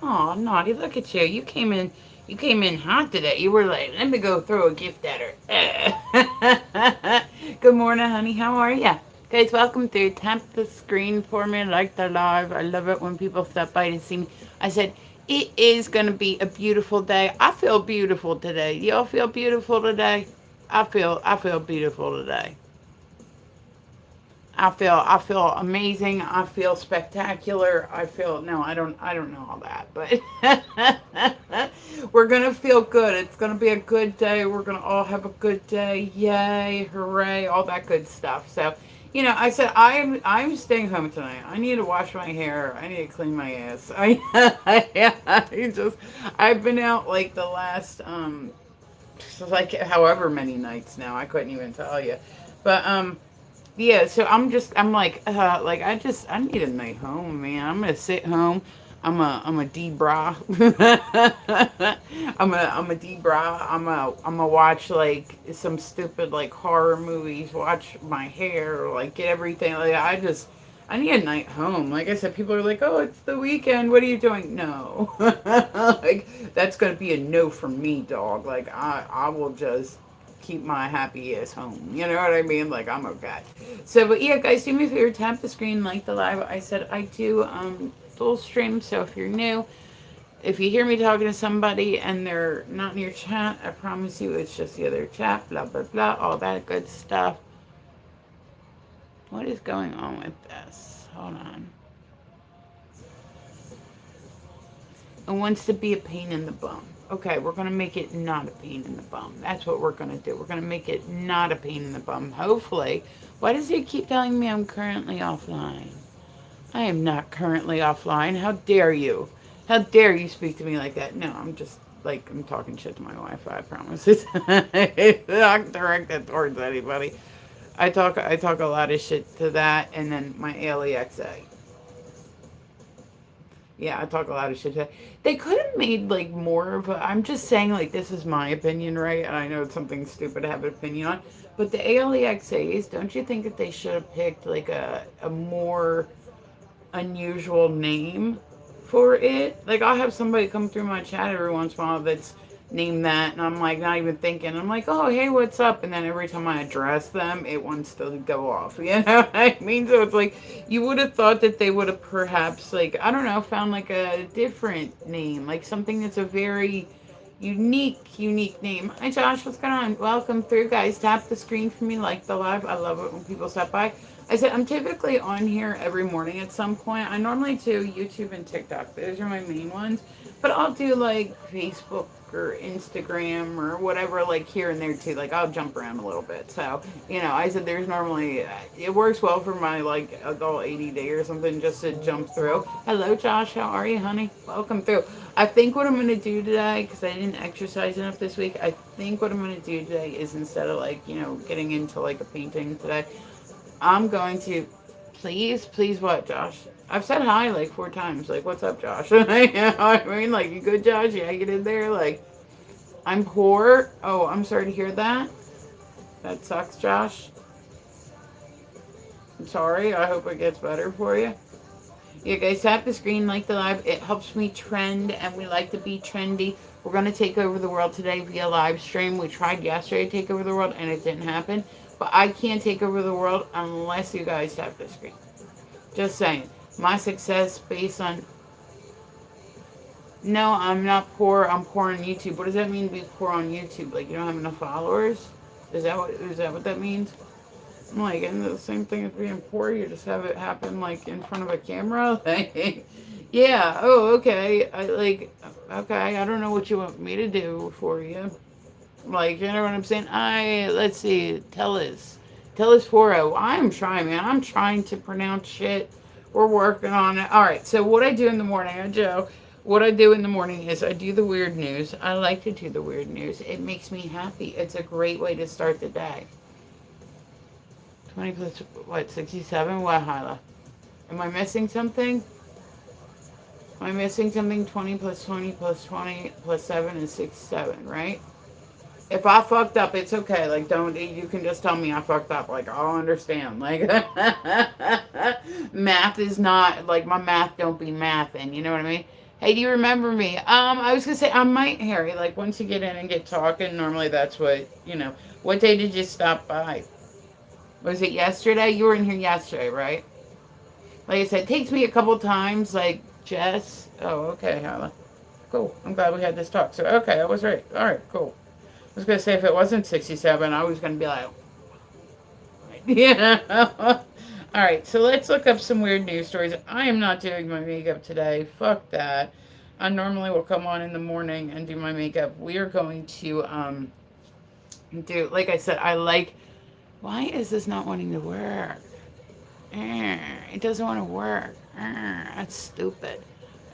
Oh, naughty! Look at you. You came in. You came in hot today. You were like, let me go throw a gift at her. Good morning, honey. How are ya? Guys, welcome through. Tap the screen for me like the live. I love it when people stop by to see me. I said, it is going to be a beautiful day. I feel beautiful today. Y'all feel beautiful today? I feel beautiful today. I feel amazing. I feel spectacular. I feel no, I don't know all that, but we're gonna feel good. It's gonna be a good day. We're gonna all have a good day. Yay, hooray, all that good stuff. So, I said I'm staying home tonight. I need to wash my hair. I need to clean my ass. I've been out like the last like however many nights now. I couldn't even tell you. But yeah, so I'm like I need a night home, man. I'm gonna sit home. I'm a D-bra. I'm a D-bra. I'm a watch like some stupid like horror movies, watch my hair, like get everything. Like I need a night home. Like I said, people are like, "Oh, it's the weekend. What are you doing?" No, like that's gonna be a no from me, dog. Like I will just keep my happy ass home. You know what I mean? Like I'm okay. So, but yeah, guys, do me a favor, tap the screen, like the live. I said I do full stream. So if you're new, if you hear me talking to somebody and they're not in your chat, I promise you it's just the other chat. Blah blah blah, all that good stuff. What is going on with this? Hold on. It wants to be a pain in the bum. Okay, we're gonna make it not a pain in the bum. That's what we're gonna do. We're gonna make it not a pain in the bum. Hopefully. Why does it keep telling me I'm currently offline? I am not currently offline. How dare you? How dare you speak to me like that? No, I'm just like I'm talking shit to my Wi-Fi. I promise. It's not directed towards anybody. I talk a lot of shit to that, and then my ALEXA. Yeah, I talk a lot of shit. They could have made like more of a. I'm just saying, like this is my opinion, right? And I know it's something stupid to have an opinion on, but the ALEXAs, don't you think that they should have picked like a more unusual name for it? Like I'll have somebody come through my chat every once in a while that's named that, and I'm like not even thinking. I'm like, oh hey, what's up? And then every time I address them, it wants to go off. You know what I mean? So it's like you would have thought that they would have perhaps like I don't know found like a different name, like something that's a very unique name. Hi Josh, what's going on? Welcome through, guys. Tap the screen for me, like the live. I love it when people stop by. I said I'm typically on here every morning at some point. I normally do YouTube and TikTok. Those are my main ones. But I'll do like Facebook or Instagram or whatever, like here and there too. Like I'll jump around a little bit. So, I said there's normally, it works well for my like adult 80 day or something just to jump through. Hello, Josh. How are you, honey? Welcome through. I think what I'm going to do today, because I didn't exercise enough this week, I think what I'm going to do today is instead of like, getting into like a painting today, I'm going to please what, Josh? I've said hi like 4 times. Like, what's up, Josh? You know what I mean? Like, you good, Josh? Yeah, get in there. Like, I'm poor. Oh, I'm sorry to hear that. That sucks, Josh. I'm sorry. I hope it gets better for you. Yeah, guys, tap the screen, like the live. It helps me trend, and we like to be trendy. We're going to take over the world today via live stream. We tried yesterday to take over the world, and it didn't happen. But I can't take over the world unless you guys tap the screen. Just saying. My success based on. No, I'm not poor. I'm poor on YouTube. What does that mean to be poor on YouTube? Like you don't have enough followers? Is that what that means? I'm like, isn't it the same thing as being poor? You just have it happen like in front of a camera? Like, yeah. Oh, okay. Okay. I don't know what you want me to do for you. Like, you know what I'm saying? Let's see. Tell us 40. I'm trying, man. I'm trying to pronounce shit. We're working on it. All right. So what I do in the morning, Joe. What I do in the morning is I do the weird news. I like to do the weird news. It makes me happy. It's a great way to start the day. 20 plus, what, 67? What, Hyla? Am I missing something? Am I missing something? 20 plus 20 plus 20 plus 7 is 67, right? If I fucked up, it's okay. Like, don't, you can just tell me I fucked up. Like, I'll understand. Like, math is not, like, my math don't be mathing. You know what I mean? Hey, do you remember me? I was gonna say I might, Harry. Like once you get in and get talking, normally that's what you know. What day did you stop by? Was it yesterday? You were in here yesterday, right? Like I said, it takes me a couple times. Like Jess. Oh, okay, Hala. Cool. I'm glad we had this talk. So okay, I was right. All right, cool. I was gonna say if it wasn't 67, I was gonna be like, yeah. All right, so let's look up some weird news stories. I am not doing my makeup today. Fuck that. I normally will come on in the morning and do my makeup. We are going to do, like I said, I like. Why is this not wanting to work? It doesn't want to work. That's stupid.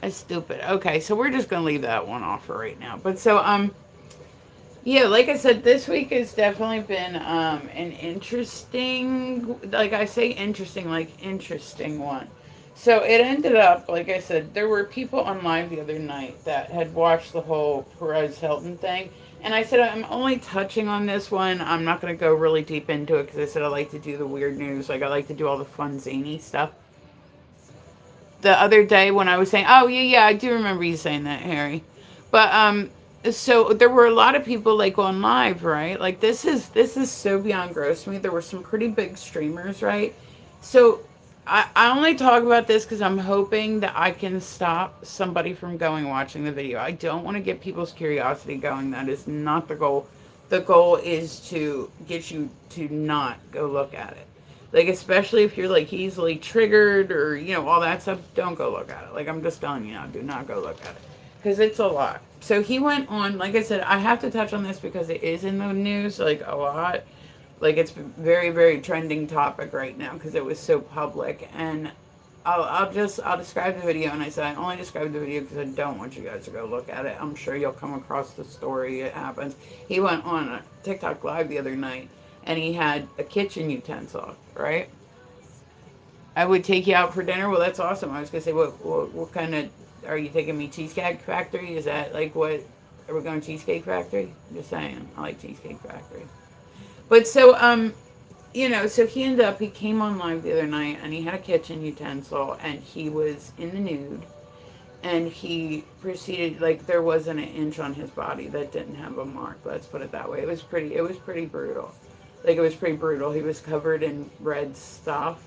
That's stupid. Okay, so we're just gonna leave that one off for right now. But so yeah, like I said, this week has definitely been an interesting, like I say interesting, like interesting one. So it ended up, like I said, there were people on live the other night that had watched the whole Perez Hilton thing. And I said, I'm only touching on this one. I'm not going to go really deep into it because I said I like to do the weird news. Like I like to do all the fun, zany stuff. The other day when I was saying, oh, yeah, yeah, I do remember you saying that, Harry. But so there were a lot of people like on live, right? Like this is so beyond gross to me. There were some pretty big streamers, right? So I only talk about this because I'm hoping that I can stop somebody from going watching the video. I don't want to get people's curiosity going. That is not the goal. The goal is to get you to not go look at it. Like especially if you're like easily triggered or all that stuff, don't go look at it. Like I'm just telling you now, do not go look at it because it's a lot. So he went on, like I said, I have to touch on this because it is in the news like a lot. Like it's very very trending topic right now because it was so public. And I'll describe the video. And I said I only described the video because I don't want you guys to go look at it. I'm sure you'll come across the story. It happens. He went on a TikTok live the other night and he had a kitchen utensil, right? I would take you out for dinner. Well, that's awesome. I was gonna say, what kind of are you taking me? Cheesecake Factory? Is that like what? Are we going Cheesecake Factory? I'm just saying, I like Cheesecake Factory. But so so he came on live the other night and he had a kitchen utensil and he was in the nude and he proceeded like there wasn't an inch on his body that didn't have a mark. Let's put it that way. It was pretty brutal. Like it was pretty brutal. He was covered in red stuff,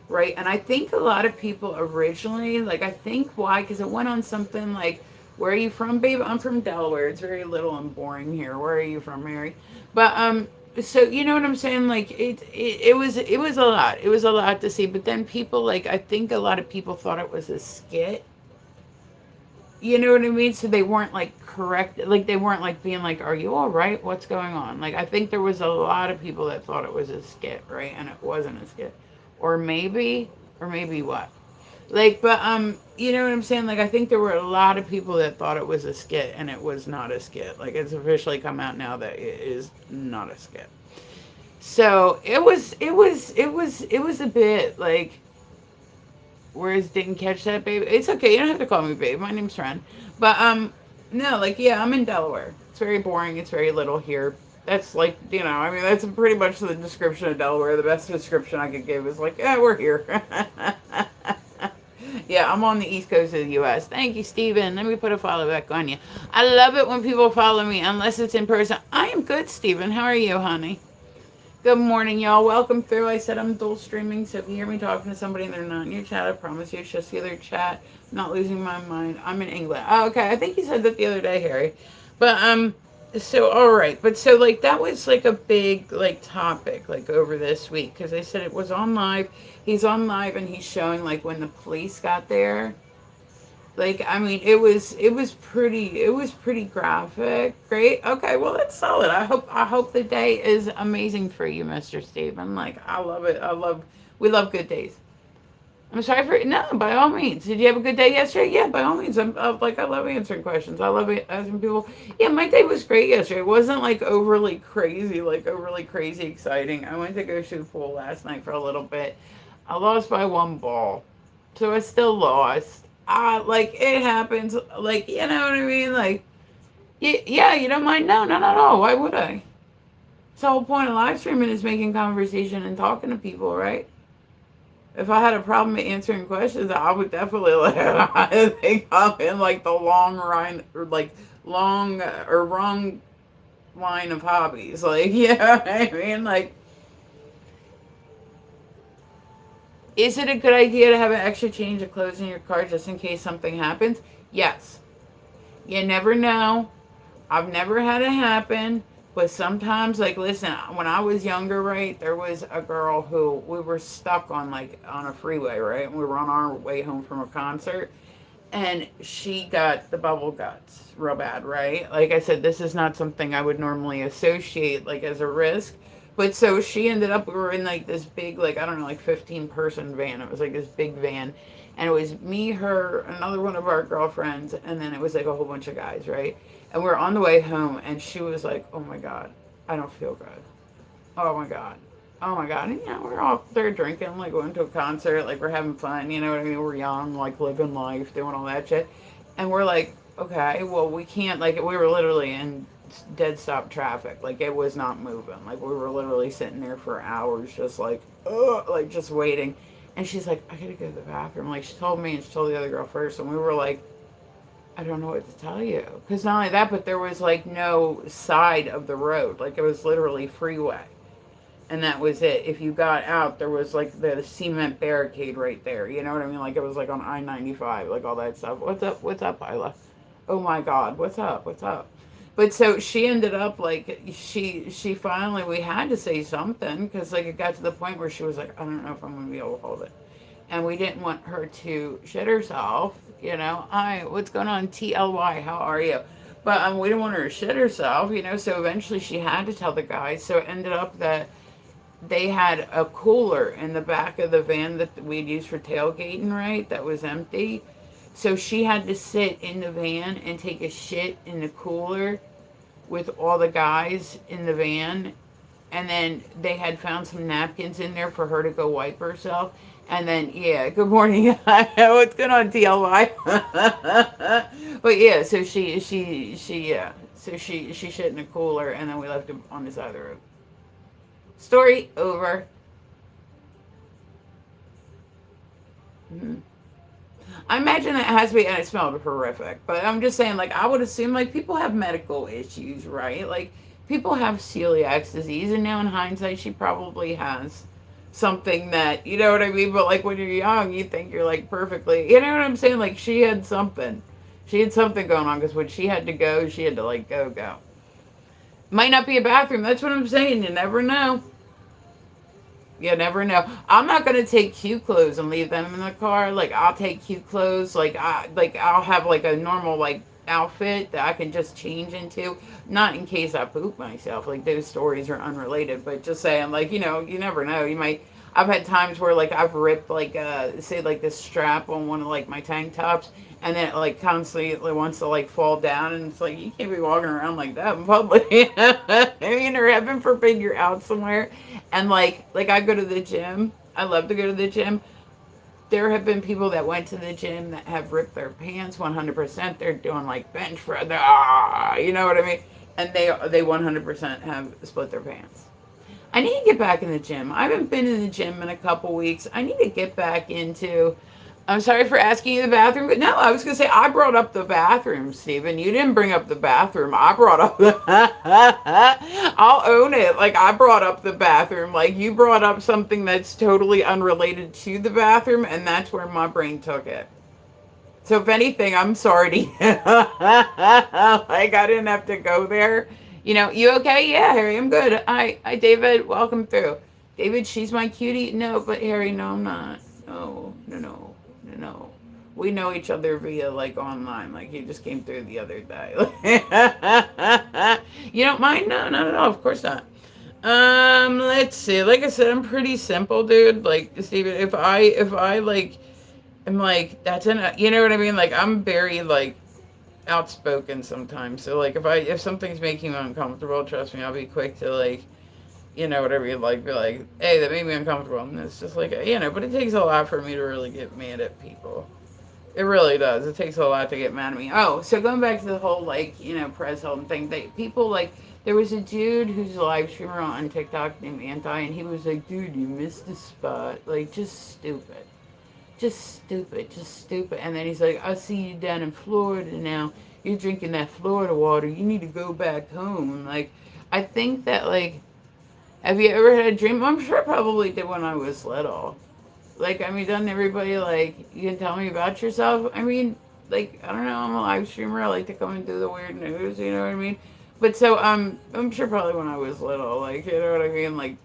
right? And I think a lot of people originally, like I think why, because it went on something like, "Where are you from, babe?" I'm from Delaware. It's very little and boring here. Where are you from, Mary? But so you know what I'm saying? Like it was a lot. It was a lot to see. But then people like I think a lot of people thought it was a skit. You know what I mean? So they weren't like correct, like they weren't like being like, "Are you all right? What's going on?" Like I think there was a lot of people that thought it was a skit, right? And it wasn't a skit, or maybe what? Like, but you know what I'm saying? Like I think there were a lot of people that thought it was a skit, and it was not a skit. Like it's officially come out now that it is not a skit. So it was a bit like whereas didn't catch that, babe. It's okay. You don't have to call me babe. My name's Ren. But no, like yeah, I'm in Delaware. It's very boring. It's very little here. That's like I mean that's pretty much the description of Delaware. The best description I could give is like, yeah, we're here. Yeah, I'm on the east coast of the U.S. Thank you, Steven. Let me put a follow back on you. I love it when people follow me, unless it's in person. I am good, Steven. How are you, honey? Good morning, y'all. Welcome through. I said I'm dual streaming, so if you hear me talking to somebody and they're not in your chat, I promise you it's just the other chat. I'm not losing my mind. I'm in England. Oh, okay. I think you said that the other day, Harry. But so all right. But so like that was like a big like topic like over this week because they said it was on live. He's on live and he's showing like when the police got there. Like I mean, it was pretty graphic. Great. Okay, well that's solid. I hope the day is amazing for you, Mr. Steven. Like I love it. We love good days. I'm sorry for no, by all means. Did you have a good day yesterday? Yeah, by all means. I love answering questions. I love asking people. Yeah, my day was great yesterday. It wasn't like overly crazy exciting. I went to go shoot pool last night for a little bit. I lost by one ball, so I still lost. Like it happens. Like you know what I mean. Like yeah, you don't mind? No, not at all. Why would I? So the whole point of live streaming is making conversation and talking to people, right? If I had a problem answering questions, I would definitely let they come in like the long line or like long or wrong line of hobbies. Like, yeah, I mean, like, is it a good idea to have an extra change of clothes in your car just in case something happens? Yes. You never know. I've never had it happen, but sometimes, like, listen, when I was younger, right, there was a girl who we were stuck on, like, on a freeway, right, and we were on our way home from a concert, and she got the bubble guts real bad, right? Like I said, this is not something I would normally associate, like, as a risk. But so she ended up, we were in like this big, like, I don't know, like 15-person van. It was like this big van. And it was me, her, another one of our girlfriends, and then it was like a whole bunch of guys, right? And we are on the way home, and she was like, oh my God, I don't feel good. Oh my God. Oh my God. And, we're all there drinking, like going to a concert, like we're having fun, you know what I mean? We're young, like living life, doing all that shit. And we're like, okay, well, we can't, like, we were literally in dead stop traffic. Like, it was not moving. Like, we were literally sitting there for hours, just like, ugh, like, just waiting. And she's like, I gotta go to the bathroom. Like, she told me and she told the other girl first. And we were like, I don't know what to tell you. Because not only that, but there was like no side of the road. Like, it was literally freeway, and that was it. If you got out, there was like the cement barricade right there. You know what I mean? Like, it was like on I-95, like all that stuff. What's up? What's up, Isla? Oh my God, what's up? What's up? But so she ended up like she finally, we had to say something because like it got to the point where she was like, I don't know if I'm gonna be able to hold it, and we didn't want her to shit herself. Hi, what's going on? TLY, how are you? But we didn't want her to shit herself. So eventually she had to tell the guys. So it ended up that they had a cooler in the back of the van that we'd used for tailgating, right? That was empty. So she had to sit in the van and take a shit in the cooler with all the guys in the van. And then they had found some napkins in there for her to go wipe herself. And then, yeah, good morning. What's going on, TLY? But yeah, so yeah. So she shit in a cooler, and then we left him on the side of the road. Story over. Mm-hmm. I imagine it has to be, and it smelled horrific. But I'm just saying, like, I would assume, like, people have medical issues, right? Like, people have celiac disease, and now in hindsight, she probably has something that, you know what I mean? But, like, when you're young, you think you're, like, perfectly, you know what I'm saying? Like, she had something. She had something going on, because when she had to go, she had to, like, go. Might not be a bathroom. That's what I'm saying. You never know. You never know. I'm not gonna take cute clothes and leave them in the car. Like, I'll take cute clothes. I'll have like a normal like outfit that I can just change into. Not in case I poop myself. Like, those stories are unrelated. But just saying, like, you never know. You might. I've had times where like I've ripped like say like this strap on one of like my tank tops, and then it like constantly wants to like fall down, and it's like you can't be walking around like that in public. I mean, or heaven forbid you're out somewhere, and like I go to the gym. I love to go to the gym. There have been people that went to the gym that have ripped their pants 100%. They're doing like bench press, you know what I mean? And they 100% have split their pants. I need to get back in the gym. I haven't been in the gym in a couple weeks. I need to get back into. I'm sorry for asking you the bathroom, but no, I was gonna say I brought up the bathroom, Stephen. You didn't bring up the bathroom. I brought up the. I'll own it. Like, I brought up the bathroom. Like, you brought up something that's totally unrelated to the bathroom, and that's where my brain took it. So if anything, I'm sorry to like, I didn't have to go there. You okay? Yeah, Harry, I'm good. Hi, David. Welcome through. David, she's my cutie. No, but Harry, no, I'm not. No. We know each other via like online. Like, he just came through the other day. You don't mind? No, not at all. Of course not. Let's see. Like I said, I'm pretty simple, dude. Like, Steven, if I like, I'm like, that's enough. You know what I mean? Like, I'm very like outspoken sometimes. So like, if something's making me uncomfortable, trust me, I'll be quick to like, whatever you like, be like, hey, that made me uncomfortable. And it's just like, but it takes a lot for me to really get mad at people. It really does. It takes a lot to get mad at me. Oh, so going back to the whole like, Prez Hilton thing, people like There was a dude who's a live streamer on TikTok named Anti, and he was like, "Dude, you missed the spot. Like, just stupid, just stupid, just stupid." And then he's like, "I see you down in Florida now. You're drinking that Florida water. You need to go back home." Like, I think that like, have you ever had a dream? I'm sure I probably did when I was little. Like, I mean, doesn't everybody like, you can tell me about yourself? I mean, like, I don't know, I'm a live streamer. I like to come and do the weird news, you know what I mean? But so, I'm sure probably when I was little, like, you know what I mean? Like,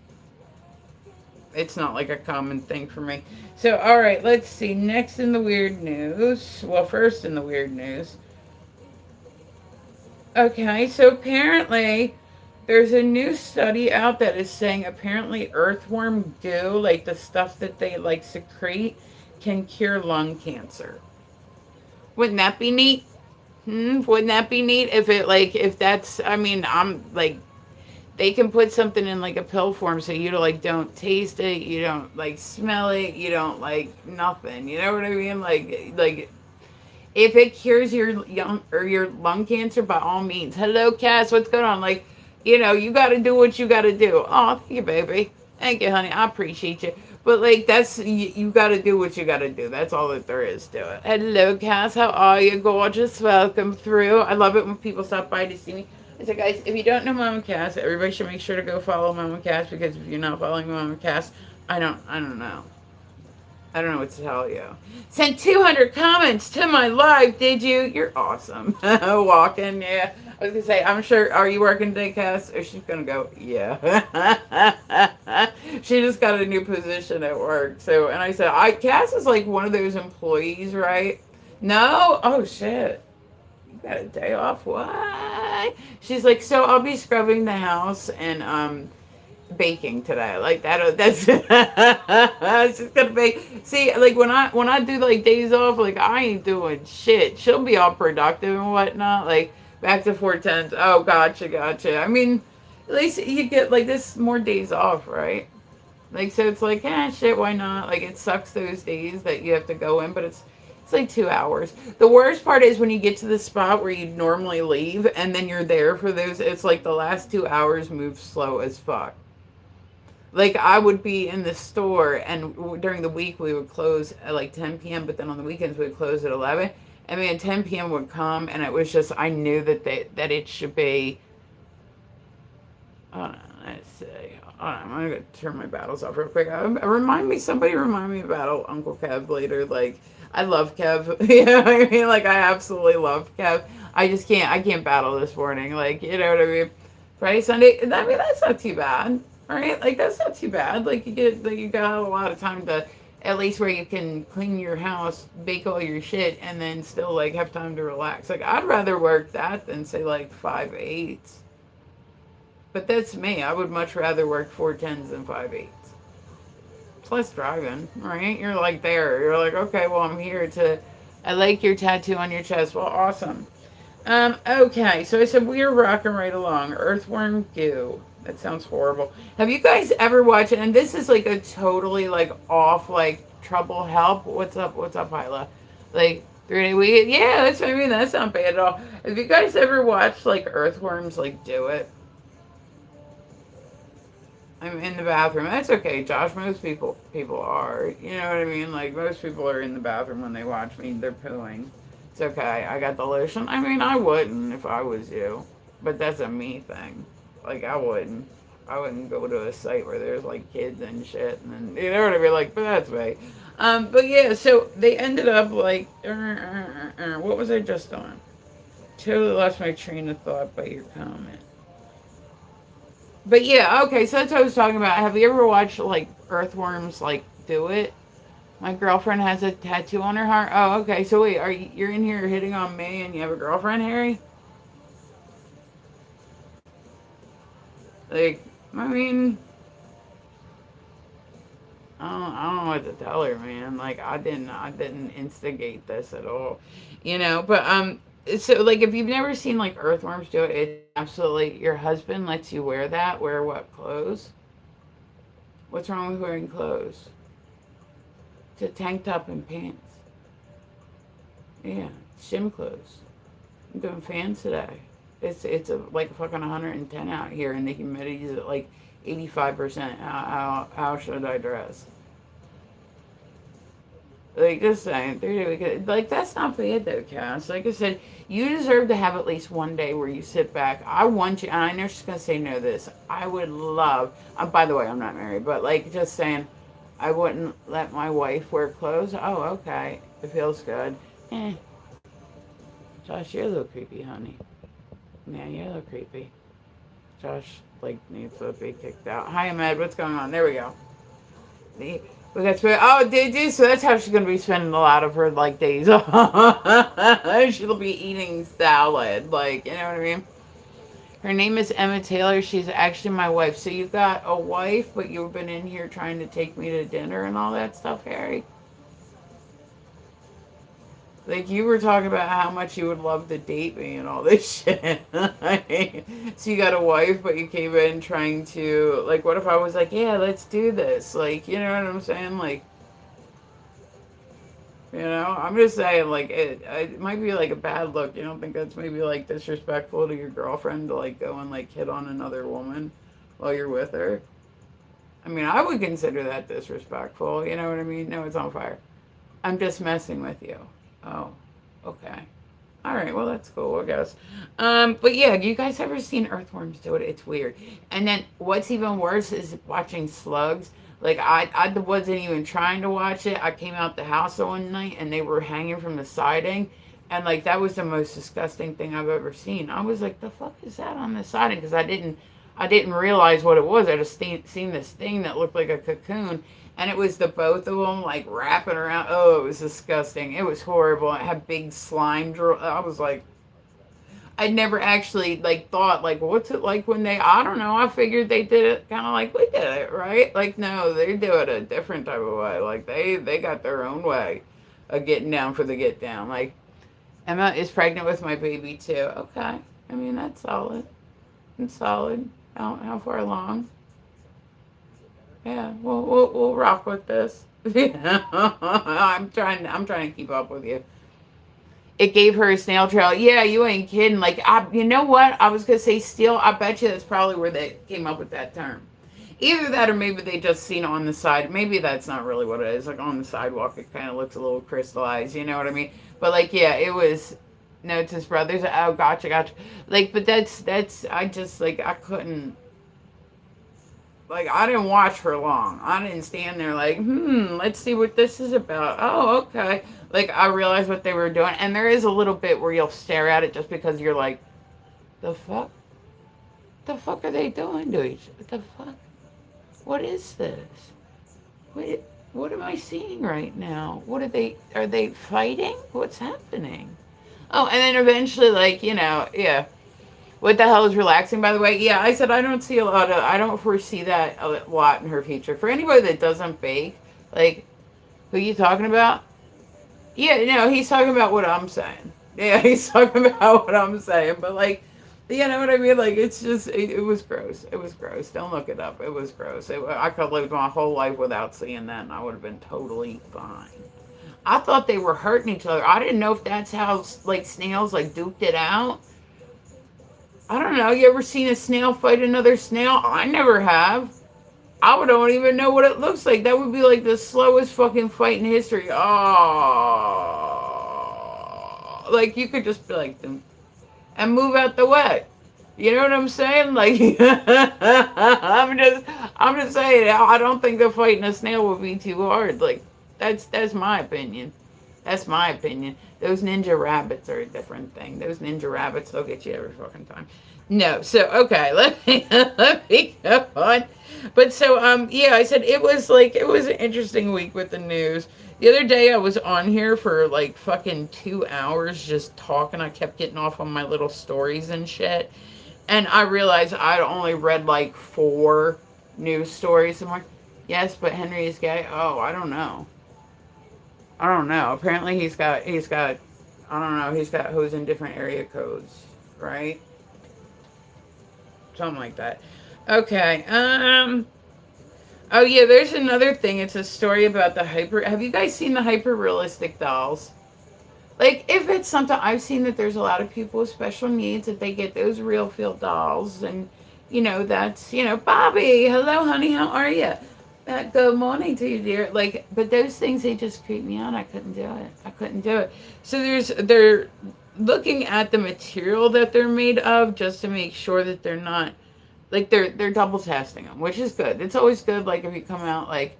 it's not like a common thing for me. So, all right, let's see. Next in the weird news. Well, first in the weird news. Okay, so apparently there's a new study out that is saying apparently earthworm goo, like the stuff that they like secrete, can cure lung cancer. Wouldn't that be neat? Wouldn't that be neat if it like if that's I mean, I'm like they can put something in like a pill form so you like don't taste it, you don't like smell it, you don't like nothing. You know what I mean? Like if it cures your young or your lung cancer, by all means. Hello, Cass. What's going on? Like, you got to do what you got to do. Oh, thank you, baby. Thank you, honey. I appreciate you. But like, that's you got to do what you got to do. That's all that there is to it. Hello, Cass. How are you? Gorgeous. Welcome through. I love it when people stop by to see me. I said, guys, if you don't know Mama Cass, everybody should make sure to go follow Mama Cass because if you're not following Mama Cass, I don't know. I don't know what to tell you. Sent 200 comments to my live, did you? You're awesome. Walking, yeah. I was going to say, I'm sure, are you working today, Cass? Or she's going to go, yeah. She just got a new position at work. So, and I said, Cass is like one of those employees, right? No? Oh, shit. You got a day off? What? She's like, so I'll be scrubbing the house and, baking today like that that's it's just gonna bake. See, like when I do like days off, like I ain't doing shit. She'll be all productive and whatnot, like back to 410s. Oh, gotcha. I mean, at least you get like this more days off, right? Like, so it's like, shit, why not? Like, it sucks those days that you have to go in, but it's like 2 hours. The worst part is when you get to the spot where you normally leave and then you're there for those, it's like the last 2 hours move slow as fuck. Like I would be in the store, and during the week we would close at like 10 p.m. But then on the weekends we'd close at 11. I mean, 10 p.m. would come, and it was just I knew that it should be. Hold on, let's see. Hold on, I'm gonna turn my battles off real quick. Somebody remind me about Uncle Kev later. Like I love Kev. You know what I mean? Like I absolutely love Kev. I can't battle this morning. Like you know what I mean? Friday, Sunday. I mean that's not too bad. Right? Like that's not too bad. Like you got a lot of time to at least where you can clean your house, bake all your shit, and then still like have time to relax. Like I'd rather work that than say like 5/8s. But that's me. I would much rather work 410s than 5/8s. Plus driving, right? You're like there. You're like, okay, well I'm here to I like your tattoo on your chest. Well, awesome. Okay, so I said we are rocking right along. Earthworm goo. That sounds horrible. Have you guys ever watched it? And this is like a totally like off like trouble help. What's up? What's up, Hyla? Like 3 day week? Yeah, that's what I mean. That's not bad at all. Have you guys ever watched like earthworms like do it? I'm in the bathroom. That's okay, Josh. Most people are. You know what I mean? Like most people are in the bathroom when they watch me. They're pooing. It's okay. I got the lotion. I mean, I wouldn't if I was you, but that's a me thing. Like I wouldn't. I wouldn't go to a site where there's like kids and shit, and then you know what I mean. Like, but that's me. But yeah. So they ended up like, what was I just on? Totally lost my train of thought by your comment. But yeah, okay, so that's what I was talking about. Have you ever watched like earthworms like do it? My girlfriend has a tattoo on her heart. Oh, okay. So wait, you're in here hitting on me and you have a girlfriend, Harry? Like, I mean, I don't know what to tell her, man. Like, I didn't instigate this at all, But so like, if you've never seen like earthworms do it, it's absolutely your husband lets you wear that. Wear what clothes? What's wrong with wearing clothes? It's a tank top and pants. Yeah, gym clothes. I'm doing fans today. It's like fucking 110 out here, and the humidity is at like 85%. How should I dress? Like, just saying, 3 day weekend. Like, that's not bad though, Cass. Like I said, you deserve to have at least one day where you sit back. I want you, and I know she's gonna say no to this. I would love. By the way, I'm not married, but like, just saying, I wouldn't let my wife wear clothes. Oh, okay, it feels good. Eh, Josh, you're a little creepy, honey. Yeah, you're a little creepy. Josh, like, needs to be kicked out. Hi, Ahmed. What's going on? There we go. We got to. Oh, did you? So that's how she's gonna be spending a lot of her like days. She'll be eating salad, like, you know what I mean. Her name is Emma Taylor. She's actually my wife. So you got a wife, but you've been in here trying to take me to dinner and all that stuff, Harry. Like, you were talking about how much you would love to date me and all this shit. So you got a wife, but you came in trying to, like, what if I was like, yeah, let's do this? Like, you know what I'm saying? Like, I'm just saying, like, it might be like a bad look. You don't think that's maybe like disrespectful to your girlfriend to like go and like hit on another woman while you're with her? I mean, I would consider that disrespectful. You know what I mean? No, it's on fire. I'm just messing with you. Oh, okay. All right, well that's cool, I guess. But yeah, you guys ever seen earthworms do it? It's weird. And then what's even worse is watching slugs. Like I wasn't even trying to watch it. I came out the house one night and they were hanging from the siding, and like that was the most disgusting thing I've ever seen. I was like, the fuck is that on the siding? Because I didn't realize what it was. I just seen this thing that looked like a cocoon, and it was the both of them like wrapping around. Oh, it was disgusting. It was horrible. It had big slime. I was like, I never actually like thought like, what's it like when they? I don't know. I figured they did it kind of like we did it, right? Like, no, they do it a different type of way. Like they got their own way of getting down for the get down. Like, Emma is pregnant with my baby too. Okay, I mean that's solid. It's solid. How far along? Yeah, we'll rock with this. I'm trying to keep up with you. It gave her a snail trail. Yeah, you ain't kidding. Like, you know what? I was gonna say steel. I bet you that's probably where they came up with that term. Either that, or maybe they just seen it on the side. Maybe that's not really what it is. Like on the sidewalk, it kind of looks a little crystallized. You know what I mean? But like, yeah, it was. No, it's his brothers. Oh, gotcha. Like, but that's. I just like I couldn't. Like, I didn't watch for long. I didn't stand there like, let's see what this is about. Oh, okay. Like, I realized what they were doing. And there is a little bit where you'll stare at it just because you're like, the fuck? The fuck are they doing to each other? The fuck? What is this? What am I seeing right now? Are they fighting? What's happening? Oh, and then eventually, like, yeah. What the hell is relaxing, by the way? Yeah, I said I don't foresee that a lot in her future. For anybody that doesn't bake, like, who are you talking about? Yeah, no, he's talking about what I'm saying. Yeah, he's talking about what I'm saying. But, like, you know what I mean? Like, it's just, it was gross. It was gross. Don't look it up. It was gross. I could have lived my whole life without seeing that, and I would have been totally fine. I thought they were hurting each other. I didn't know if that's how, like, snails, like, duked it out. I don't know. You ever seen a snail fight another snail? I never have. Don't even know what it looks like. That would be like the slowest fucking fight in history. Oh, like you could just be like them and move out the way. You know what I'm saying? Like, I'm just saying. I don't think a fight in a snail would be too hard. Like, that's my opinion. That's my opinion. Those ninja rabbits are a different thing. Those ninja rabbits, they'll get you every fucking time. No, so okay, let me go on. But so yeah, I said it was an interesting week with the news. The other day I was on here for like fucking 2 hours just talking. I kept getting off on my little stories and shit. And I realized I'd only read like 4 news stories. I'm like, yes, but Henry is gay. Oh, I don't know. I don't know. Apparently I don't know, he's got who's in different area codes, right? Something like that. Okay. Oh yeah, there's another thing. It's a story about the hyper. Have you guys seen the hyper realistic dolls? Like if it's something I've seen that there's a lot of people with special needs that they get those real feel dolls and that's Bobby, hello honey, how are you? Good morning to you, dear. Like, but those things they just creep me out. I couldn't do it. I couldn't do it. So they're looking at the material that they're made of just to make sure that they're not like they're double testing them, which is good. It's always good. Like if you come out like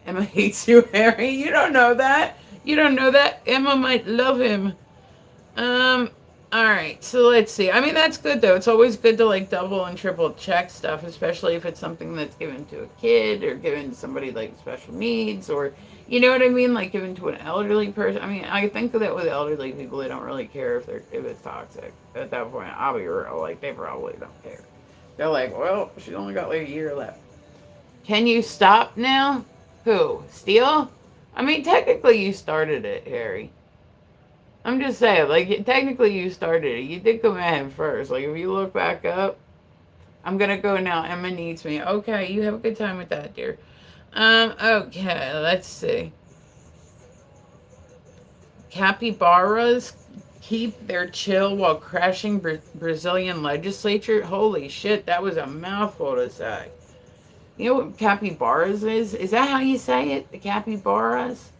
Emma hates you, Harry. You don't know that. You don't know that Emma might love him. Um. All right. So let's see. I mean, that's good though. It's always good to like double and triple check stuff, especially if it's something that's given to a kid or given to somebody like special needs or you know what I mean, like given to an elderly person. I mean, I think that with elderly people, they don't really care if it's toxic. At that point, I'll be real. Like they probably don't care. They're like, well, she's only got like a year left. Can you stop now? Who? Steele? I mean, technically you started it, Harry. I'm just saying, like, technically you started it. You did come at him first. Like, if you look back up, I'm gonna go now. Emma needs me. Okay, you have a good time with that, dear. Okay, let's see. Capybaras keep their chill while crashing Brazilian legislature. Holy shit, that was a mouthful to say. You know what capybaras is? Is that how you say it? The capybaras?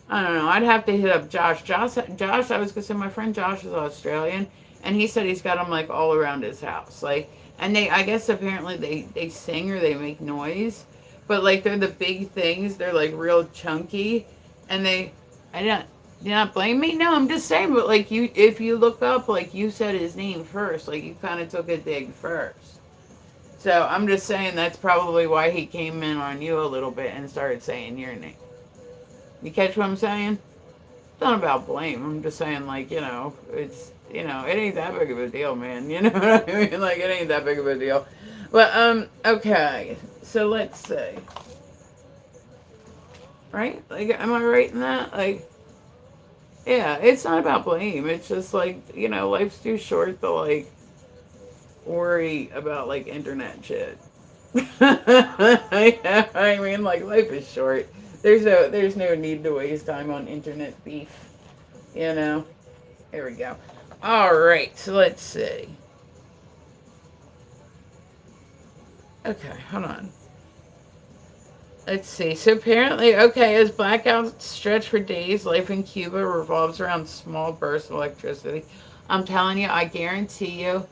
I don't know. I'd have to hit up Josh. Josh. I was gonna say my friend Josh is Australian, and he said he's got them like all around his house. Like, and they, I guess apparently they sing or they make noise, but like they're the big things. They're like real chunky, and they. I don't. Do not blame me. No, I'm just saying. But like you, if you look up, like you said his name first. Like you kind of took a dig first. So I'm just saying that's probably why he came in on you a little bit and started saying your name. You catch what I'm saying? It's not about blame. I'm just saying, like, it's, it ain't that big of a deal, man. You know what I mean? Like, it ain't that big of a deal. But, okay. So let's see. Right? Like, am I right in that? Like, yeah, it's not about blame. It's just like, life's too short to, like, worry about, like, internet shit. I mean, like, life is short. There's no need to waste time on internet beef. You know. There we go. All right. So let's see. Okay, hold on. Let's see. So apparently, okay, as blackouts stretch for days, life in Cuba revolves around small bursts of electricity. I'm telling you, I guarantee you.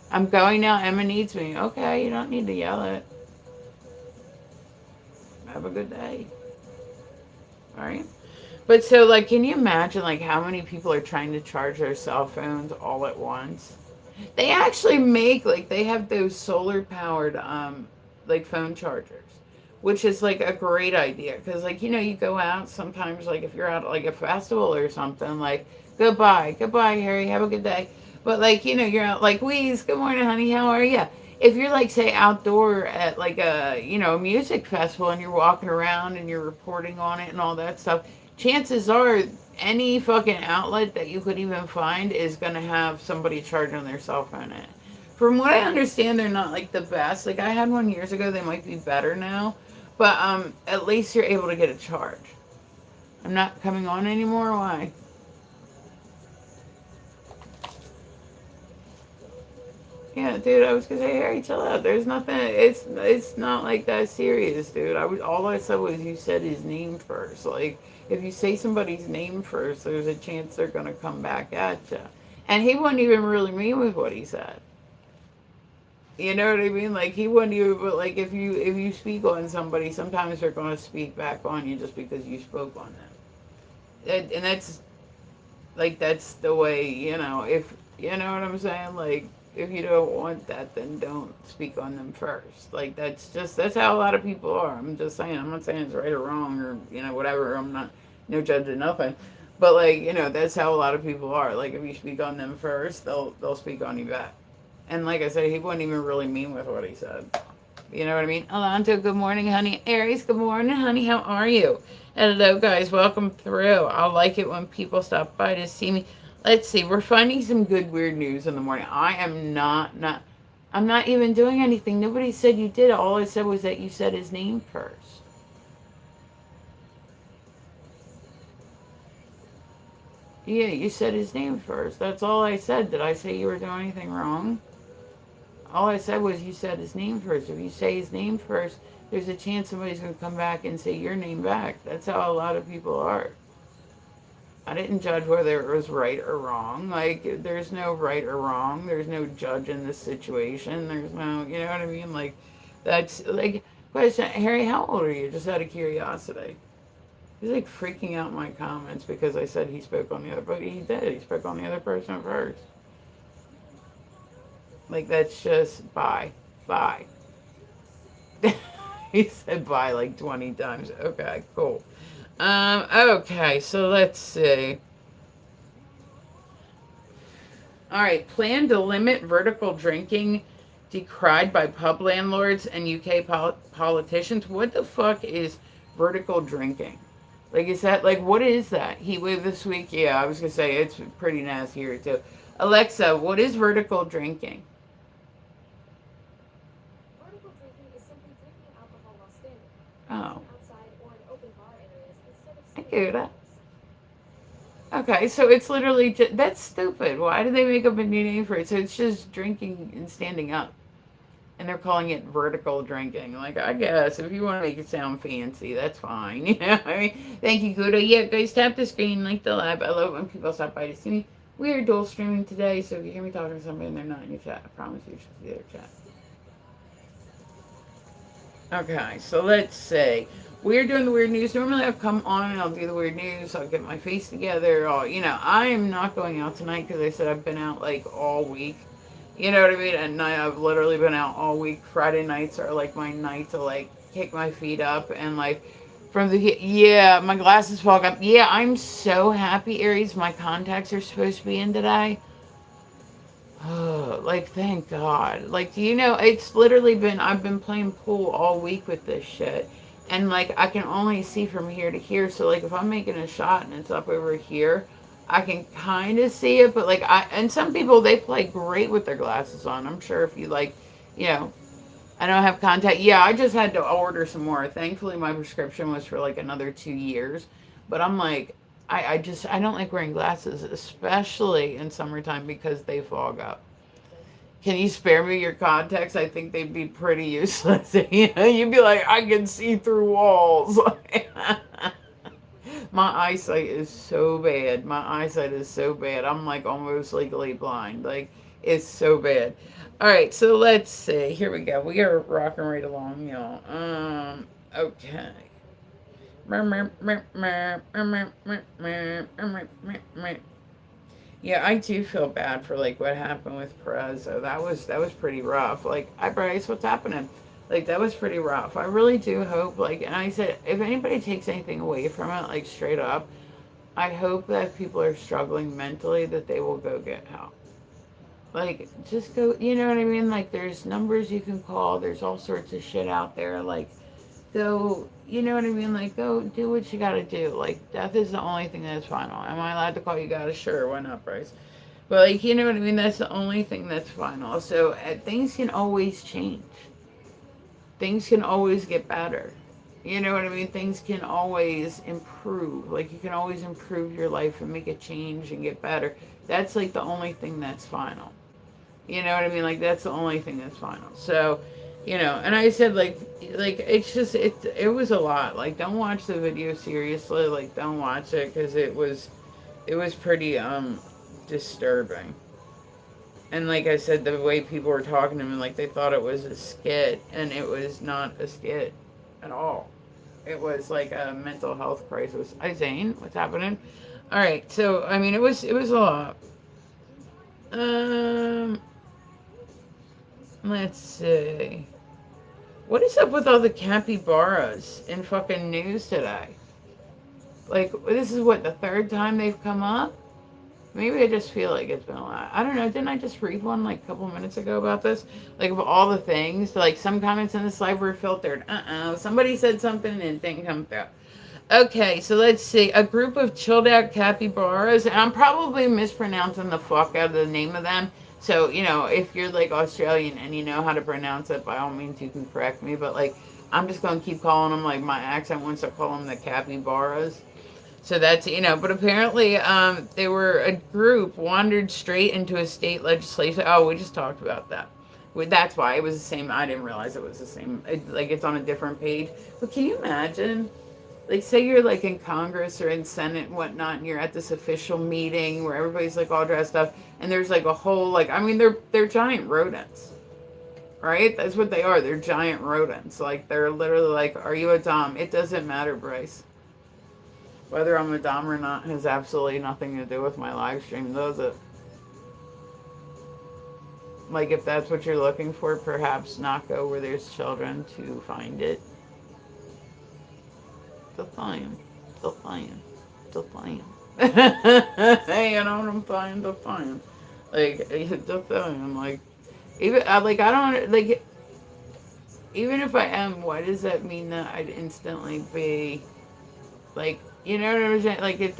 I'm going now. Emma needs me. Okay, you don't need to yell it. Have a good day. All right. But so, like, can you imagine, like, how many people are trying to charge their cell phones all at once? They actually make, like, they have those solar powered, like, phone chargers, which is, like, a great idea. Because, like, you go out sometimes, like, if you're out at, like, a festival or something, like, goodbye, goodbye, Harry, have a good day. But, like, you're out, like, Wheeze, good morning, honey, how are you? If you're, like, say, outdoor at, like, a music festival and you're walking around and you're reporting on it and all that stuff, chances are any fucking outlet that you could even find is going to have somebody charging their cell phone in it. From what I understand, they're not like the best. Like I had one years ago, they might be better now, but at least you're able to get a charge. I'm not coming on anymore. Why? Yeah, dude, I was gonna say, Harry, chill out. There's nothing. It's not like that serious, dude. All I said was you said his name first. Like if you say somebody's name first, there's a chance they're gonna come back at you. And he wasn't even really mean with what he said. You know what I mean? Like he wouldn't even. But like if you speak on somebody, sometimes they're gonna speak back on you just because you spoke on them. And that's the way. If you know what I'm saying, like if you don't want that, then don't speak on them first. Like that's how a lot of people are. I'm just saying. I'm not saying it's right or wrong or whatever. I'm not no judge or nothing. But like that's how a lot of people are. Like if you speak on them first, they'll speak on you back. And like I said, he wasn't even really mean with what he said. You know what I mean? Alonzo, good morning, honey. Aries, good morning, honey. How are you? Hello, guys. Welcome through. I like it when people stop by to see me. Let's see. We're finding some good weird news in the morning. I am not. I'm not even doing anything. Nobody said you did. All I said was that you said his name first. Yeah, you said his name first. That's all I said. Did I say you were doing anything wrong? All I said was you said his name first. If you say his name first, there's a chance somebody's going to come back and say your name back. That's how a lot of people are. I didn't judge whether it was right or wrong. Like, there's no right or wrong. There's no judge in this situation. There's no, you know what I mean? Like, that's like, question, Harry, how old are you? Just out of curiosity. He's like freaking out in my comments because I said he spoke on the other, but he did. He spoke on the other person first. Like, that's just bye. Bye. He said bye like 20 times. Okay, cool. Okay, so let's see. All right, plan to limit vertical drinking decried by pub landlords and UK politicians. What the fuck is vertical drinking? Like, is that, like, what is that? He lived this week? Yeah, I was gonna say, it's pretty nasty here, too. Alexa, what is vertical drinking? Vertical drinking is simply drinking alcohol while standing, Oh, sitting outside, or in open bar areas instead of I sitting get in that. bars. Okay, so it's literally just, that's stupid. Why did they make up a new name for it? So it's just drinking and standing up. And they're calling it vertical drinking. Like, I guess if you want to make it sound fancy, that's fine. You know, I mean, thank you, Kudo. Yeah, guys, tap the screen, link the lab. I love when people stop by to see me. We are dual streaming today, so if you hear me talking to somebody and they're not in your chat, I promise you should see their chat. Okay, so let's say we're doing the weird news. Normally, I'll come on and I'll do the weird news. I'll get my face together. I am not going out tonight because I said I've been out like all week. You know what I mean? At night, I've literally been out all week. Friday nights are like my night to like kick my feet up and like from the yeah, my glasses fog up. Yeah, I'm so happy, Aries. My contacts are supposed to be in today. Oh, like, thank God. Like, do you know, it's literally been, I've been playing pool all week with this shit. And, like, I can only see from here to here. So, like, if I'm making a shot and it's up over here, I can kind of see it. But, like, and some people, they play great with their glasses on. I'm sure if you, like, you know, I don't have contact. Yeah, I just had to order some more. Thankfully, my prescription was for, like, another 2 years. But I'm like, I don't like wearing glasses, especially in summertime because they fog up. Can you spare me your contacts? I think they'd be pretty useless. You know, you'd be like, I can see through walls. My eyesight is so bad. My eyesight is so bad. I'm like almost legally blind. Like, it's so bad. All right, so let's see. Here we go. We are rocking right along, y'all. Okay. Yeah, I do feel bad for like what happened with Perez. So that was pretty rough. Like, hi Bryce, what's happening? Like, that was pretty rough. I really do hope, like, and I said, if anybody takes anything away from it, like straight up, I hope that people are struggling mentally that they will go get help. Like, just go, you know what I mean? Like, there's numbers you can call. There's all sorts of shit out there. Like, go, you know what I mean? Like, go do what you gotta do. Like, death is the only thing that's final. Am I allowed to call you God? Sure, why not, Bryce? But, like, you know what I mean? That's the only thing that's final. So, things can always change. Things can always get better. You know what I mean? Things can always improve. Like, you can always improve your life and make a change and get better. That's, like, the only thing that's final. You know what I mean? Like, that's the only thing that's final. So, and I said, like it's just it was a lot. Like, don't watch the video seriously. Like, don't watch it because it was pretty disturbing. And like I said, the way people were talking to me, like they thought it was a skit, and it was not a skit at all. It was like a mental health crisis. Hi Zane, what's happening? All right, so I mean, it was a lot. Um, let's see. What is up with all the capybaras in fucking news today? Like, this is what, the third time they've come up? Maybe I just feel like it's been a lot. I don't know. Didn't I just read one like a couple minutes ago about this? Like, of all the things, like some comments in this live were filtered. Somebody said something and it didn't come through. Okay, so let's see. A group of chilled out capybaras, and I'm probably mispronouncing the fuck out of the name of them. So, if you're like Australian and you know how to pronounce it, by all means, you can correct me. But, like, I'm just going to keep calling them, like, my accent wants to call them the capybaras. So that's, but apparently they were a group wandered straight into a state legislation. Oh, we just talked about that. That's why it was the same. I didn't realize it was the same. Like it's on a different page. But can you imagine? Like, say you're like in Congress or in Senate and whatnot, and you're at this official meeting where everybody's like all dressed up, and there's like a whole like, I mean, they're giant rodents, right? That's what they are. They're giant rodents. Like they're literally like, are you a dom? It doesn't matter, Bryce. Whether I'm a dom or not has absolutely nothing to do with my live stream, does it? Like, if that's what you're looking for, perhaps not go where there's children to find it. Define. Define. Define. Hey, you know what I'm saying? Define. Like, define. Like, even, I don't, like, even if I am, why does that mean that I'd instantly be, like, you know what I'm saying? Like, it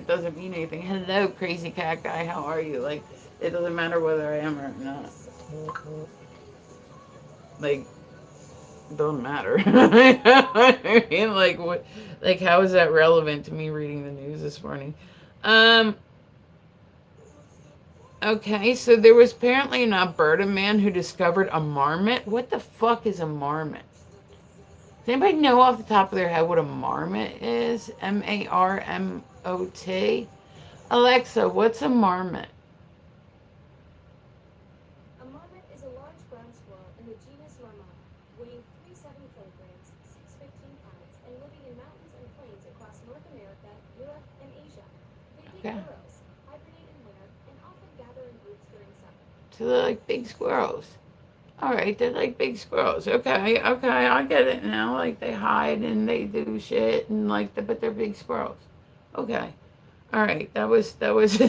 doesn't mean anything. Hello, crazy cat guy, how are you? Like, it doesn't matter whether I am or not. Like, don't matter. I mean, like what? Like, how is that relevant to me reading the news this morning? Um. Okay, so there was apparently an Alberta man who discovered a marmot. What the fuck is a marmot? Does anybody know off the top of their head what a marmot is? Marmot. Alexa, what's a marmot? A marmot is a large ground squirrel in the genus Marmot, weighing 37 kilograms, 6 15 pounds, and living in mountains and plains across North America, Europe, and Asia. They dig Okay, burrows, hibernate in winter, and often gather in groups during summer. so they're like big squirrels. All right, they're like big squirrels. Okay, okay, I get it now. Like they hide and they do shit and like, but they're big squirrels. Okay, all right. That was that was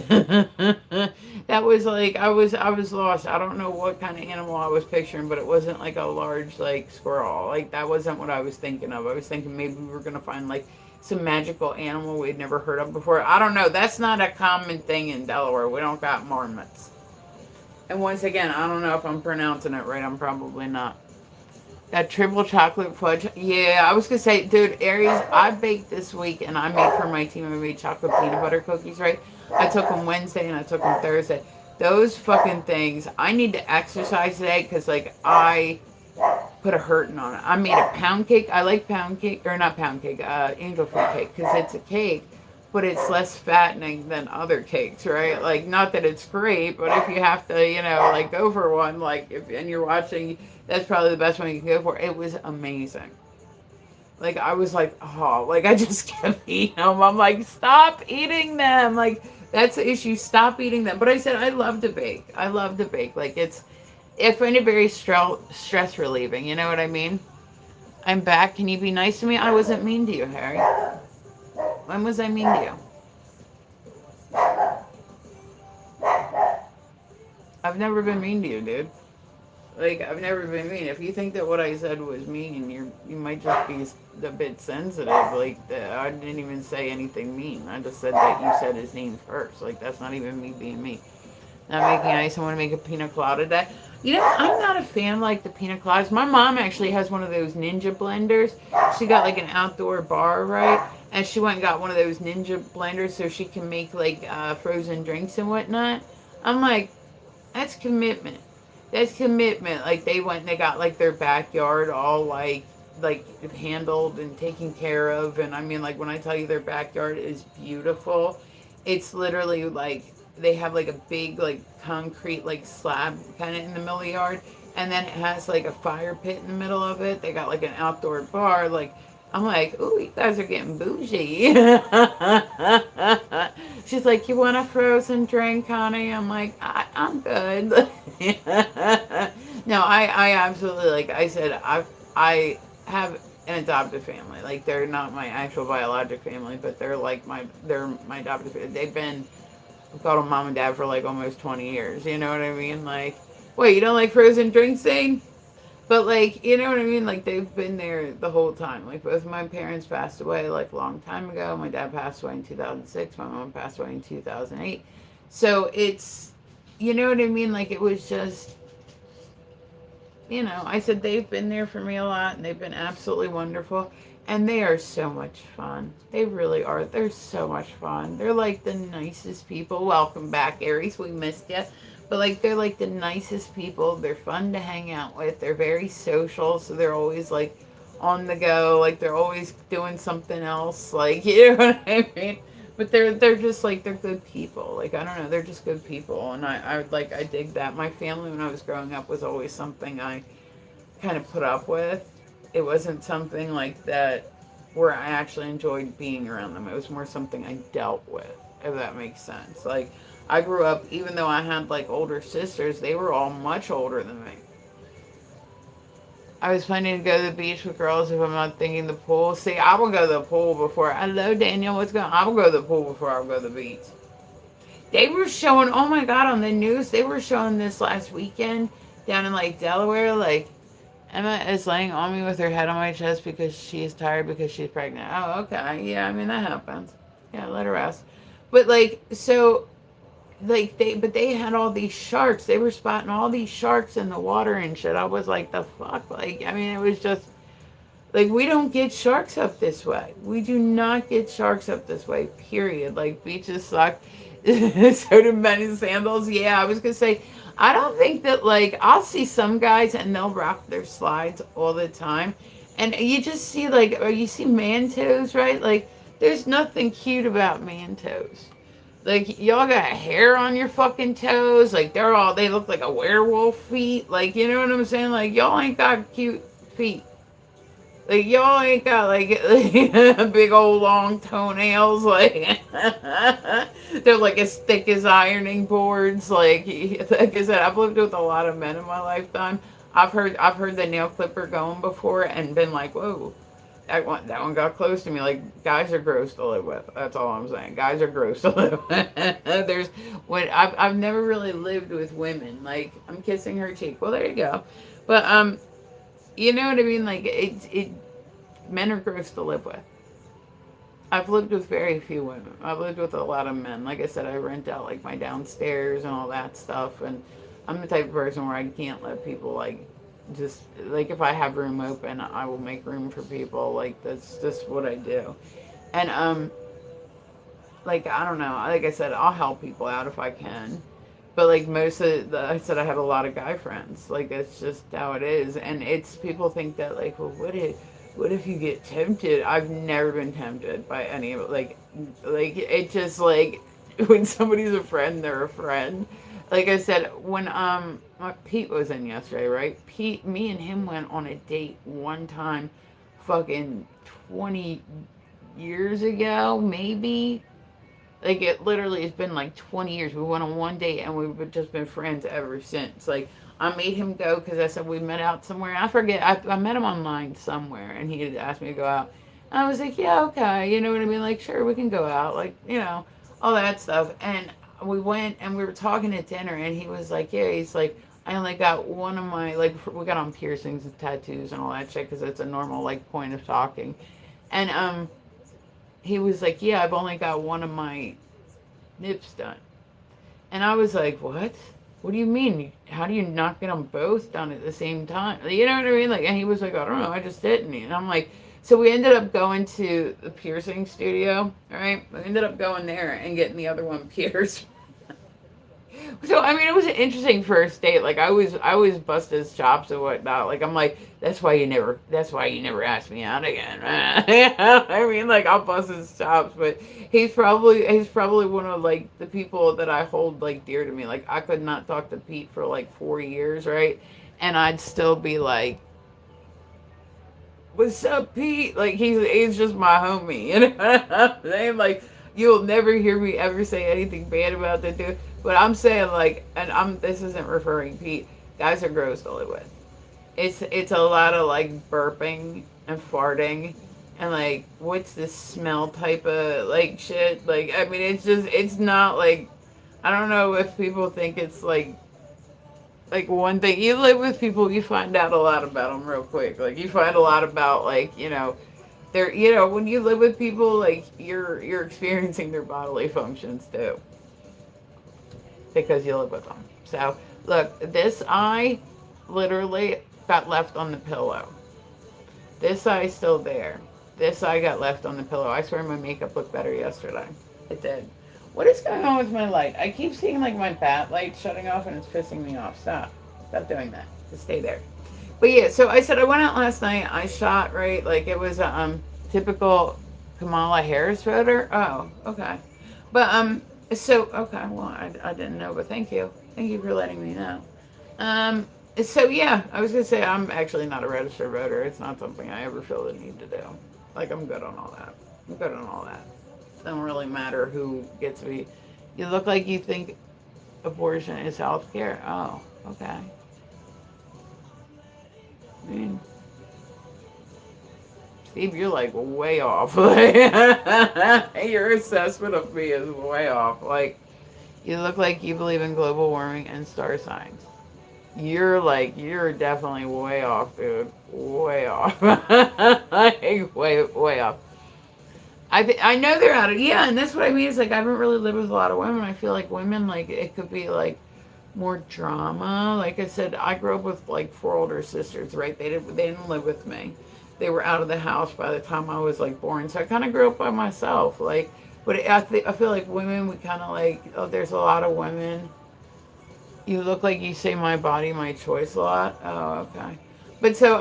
like I was lost. I don't know what kind of animal I was picturing, but it wasn't like a large like squirrel. Like that wasn't what I was thinking of. I was thinking maybe we were gonna find like some magical animal we'd never heard of before. I don't know. That's not a common thing in Delaware. We don't got marmots. And once again, I don't know if I'm pronouncing it right. I'm probably not. That triple chocolate fudge. Yeah, I was gonna say, dude, Aries, I baked this week and I made for my team. I made chocolate peanut butter cookies, right? I took them Wednesday and I took them Thursday. Those fucking things. I need to exercise today because like I put a hurting on it. I made a pound cake. I like pound cake or not pound cake, angel food cake because it's a cake, but it's less fattening than other cakes, right? Like not that it's great, but if you have to, like go for one, like if and you're watching, that's probably the best one you can go for. It was amazing. Like I was like, oh, like I just kept eating them. I'm like, stop eating them. Like that's the issue. Stop eating them. But I said I love to bake. I love to bake. Like I find it very stress relieving. You know what I mean? I'm back. Can you be nice to me? I wasn't mean to you, Harry. When was I mean to you? I've never been mean to you, dude. Like I've never been mean. If you think that what I said was mean, you might just be a bit sensitive. Like I didn't even say anything mean. I just said that you said his name first. Like that's not even me being me. Not making ice. I want to make a pina colada day. I'm not a fan of like the pina coladas. My mom actually has one of those ninja blenders. She got like an outdoor bar, right? And she went and got one of those ninja blenders so she can make like frozen drinks and whatnot. I'm like, that's commitment. That's commitment. Like they went and they got like their backyard all like handled and taken care of. And I mean, like when I tell you their backyard is beautiful, it's literally like they have like a big like concrete like slab kind of in the middle of the yard, and then it has like a fire pit in the middle of it. They got like an outdoor bar. Like I'm like, ooh, you guys are getting bougie. She's like, you want a frozen drink, honey? I'm like, I'm good. No, I absolutely like I said, I have an adopted family. Like they're not my actual biologic family, but they're my adopted family. They've been I've called them mom and dad for like almost 20 years. You know what I mean? Like, wait, you don't like frozen drinks, Zane? But like, you know what I mean? Like they've been there the whole time. Like both my parents passed away like a long time ago. My dad passed away in 2006. My mom passed away in 2008. So it's, you know what I mean? Like it was just, I said they've been there for me a lot and they've been absolutely wonderful. And they are so much fun. They really are. They're so much fun. They're like the nicest people. Welcome back, Aries. We missed you. But like they're like the nicest people. They're fun to hang out with. They're very social, so they're always like on the go. Like they're always doing something else. Like you know what I mean? But they're just like they're good people. Like I don't know, they're just good people, and I dig that. My family when I was growing up was always something I kind of put up with. It wasn't something like that where I actually enjoyed being around them. It was more something I dealt with, if that makes sense. Like, I grew up, even though I had like older sisters, they were all much older than me. I was planning to go to the beach with girls if I'm not thinking the pool. See, I will go to the pool before. Hello, Daniel. What's going on? I will go to the pool before I will go to the beach. They were showing, oh my God, on the news, they were showing this last weekend down in like Delaware. Like, Emma is laying on me with her head on my chest because she is tired because she's pregnant. Oh, okay. Yeah, I mean, that happens. Yeah, let her rest. But like, so, but they had all these sharks. They were spotting all these sharks in the water and shit. I was like, the fuck? Like, I mean, it was just, like, we don't get sharks up this way. We do not get sharks up this way, period. Like, beaches suck. So do men in sandals. Yeah, I was going to say, I don't think that, like, I'll see some guys and they'll rock their slides all the time. And you just see, like, or you see man toes, right? Like, there's nothing cute about man toes. Like, y'all got hair on your fucking toes. Like, they look like a werewolf feet. Like, you know what I'm saying? Like, y'all ain't got cute feet. Like y'all ain't got like big old long toenails, like they're like as thick as ironing boards. Like I said, I've lived with a lot of men in my lifetime. I've heard the nail clipper going before and been like, whoa, that one got close to me. Like guys are gross to live with. That's all I'm saying. Guys are gross to live with. There's when I've never really lived with women. Like I'm kissing her cheek. Well, there you go. But you know what I mean? Like it men are gross to live with. I've lived with very few women. I've lived with a lot of men. Like I said, I rent out like my downstairs and all that stuff. And I'm the type of person where I can't let people like just like if I have room open, I will make room for people. Like that's just what I do. And like I don't know. Like I said, I'll help people out if I can. But like I said, I have a lot of guy friends. Like that's just how it is. And it's people think that like, well, what if you get tempted? I've never been tempted by any of it. Like it just like when somebody's a friend, they're a friend. Like I said, when Pete was in yesterday, right? Pete, me and him went on a date one time, fucking 20 years ago, maybe. Like it literally has been like 20 years. We went on one date and we've just been friends ever since. Like I made him go because I said we met out somewhere. I forget. I met him online somewhere and he had asked me to go out. And I was like, yeah, okay. You know what I mean? Like, sure, we can go out. Like, all that stuff. And we went and we were talking at dinner and he was like, yeah, he's like, I only got one of my, like, we got on piercings and tattoos and all that shit because it's a normal, like, point of talking. And, he was like, yeah, I've only got one of my nips done. And I was like, what? What do you mean? How do you not get them both done at the same time? You know what I mean? Like, and he was like, I don't know, I just didn't. And I'm like, so we ended up going to the piercing studio, right? We ended up going there and getting the other one pierced. So I mean, it was an interesting first date. Like I always bust his chops and whatnot. Like I'm like, that's why you never ask me out again. I mean, like I'll bust his chops, but he's probably one of like the people that I hold like dear to me. Like I could not talk to Pete for like 4 years, right? And I'd still be like, what's up, Pete? Like he's just my homie, you know what I'm saying? Like you'll never hear me ever say anything bad about that dude. But I'm saying like, and this isn't referring Pete. Guys are gross to live with. It's a lot of like burping and farting and like what's this smell type of like shit. Like I mean, it's not like I don't know if people think it's like one thing you live with people you find out a lot about them real quick like you find a lot about like they're when you live with people like you're experiencing their bodily functions too because you live with them. So look, this eye literally got left on the pillow. This eye's still there. This eye got left on the pillow. I swear my makeup looked better yesterday. It did. What is going on with my light? I keep seeing like my bat light shutting off and it's pissing me off. Stop. Stop doing that. Just stay there. But yeah, so I said I went out last night. I shot, right? Like it was a typical Kamala Harris voter. Oh, okay. But so okay, well I didn't know, but thank you. Thank you for letting me know. Um so yeah, I was gonna say I'm actually not a registered voter. It's not something I ever feel the need to do. Like I'm good on all that. I'm good on all that. It don't really matter who gets me. You look like you think abortion is health care. Oh, okay. I mean, Steve, you're like way off. Your assessment of me is way off. Like, you look like you believe in global warming and star signs. You're definitely way off, dude. Way off. Like, way off. I know they're out of, yeah, and that's what I mean. Is like, I haven't really lived with a lot of women. I feel like women, like, it could be like more drama. Like I said, I grew up with like four older sisters, right? They didn't live with me. They were out of the house by the time I was like born. So I kind of grew up by myself. Like, but I feel like women, we kind of like, oh, there's a lot of women. You look like you say my body, my choice a lot. Oh, okay. But so,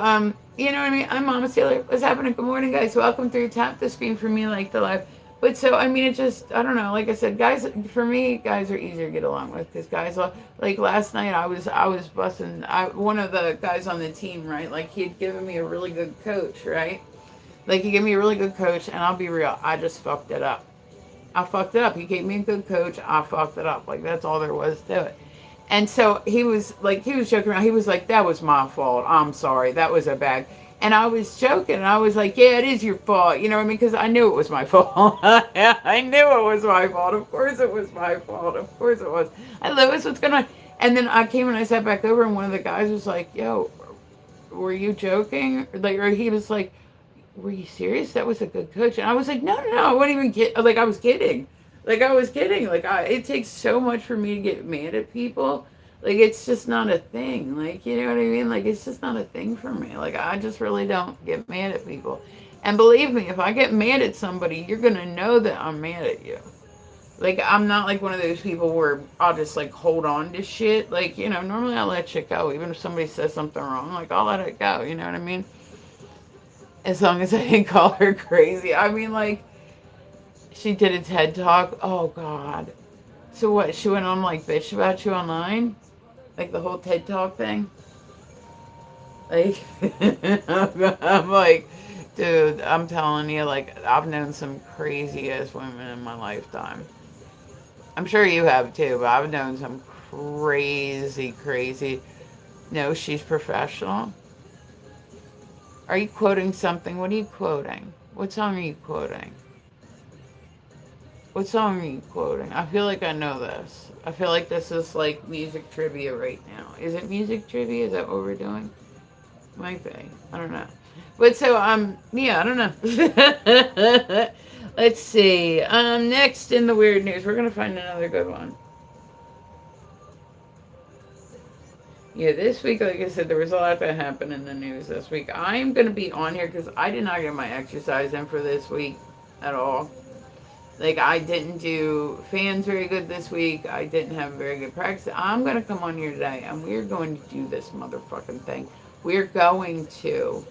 you know what I mean? I'm Mama Sailor. What's happening? Good morning, guys. Welcome through. Tap the screen for me, like the live. But so, I mean, it just, I don't know. Like I said, guys, for me, guys are easier to get along with because guys, like last night, I was busting. One of the guys on the team, right? Like he had given me a really good coach, right? Like he gave me a really good coach, and I'll be real, I just fucked it up. I fucked it up. He gave me a good coach. I fucked it up. Like that's all there was to it. And so he was joking around. He was like, "That was my fault. I'm sorry. That was a bad." And I was joking. And I was like, "Yeah, it is your fault." You know what I mean? Because I knew it was my fault. I knew it was my fault. Of course it was my fault. Of course it was. I Lewis, what's going on? And then I came and I sat back over, and one of the guys was like, "Yo, were you joking?" Like, or he was like, "Were you serious? That was a good coach." And I was like, "No, no, no, I wasn't even kidding. Like I was kidding. Like I was kidding. It takes so much for me to get mad at people. Like it's just not a thing. Like you know what I mean? Like it's just not a thing for me. Like I just really don't get mad at people. And believe me, if I get mad at somebody, you're gonna know that I'm mad at you. Like I'm not like one of those people where I'll just like hold on to shit. Like you know, normally I'll let shit go. Even if somebody says something wrong, like I'll let it go. You know what I mean? As long as I didn't call her crazy. I mean, like, she did a TED talk. Oh, God. So what? She went on, like, bitch about you online? Like, the whole TED talk thing? Like, I'm like, dude, I'm telling you, like, I've known some crazy ass women in my lifetime. I'm sure you have too, but I've known some crazy, crazy. No, she's professional. Are you quoting something? What are you quoting? What song are you quoting? What song are you quoting? I feel like I know this. I feel like this is like music trivia right now. Is it music trivia? Is that what we're doing? Might be. I don't know. But so yeah, I don't know. Let's see. Next in the weird news, we're gonna find another good one. Yeah, this week, like I said, there was a lot that happened in the news this week. I am gonna be on here because I did not get my exercise in for this week at all. Like I didn't do fans very good this week. I didn't have very good practice. I'm gonna come on here today and we're going to do this motherfucking thing. We're going to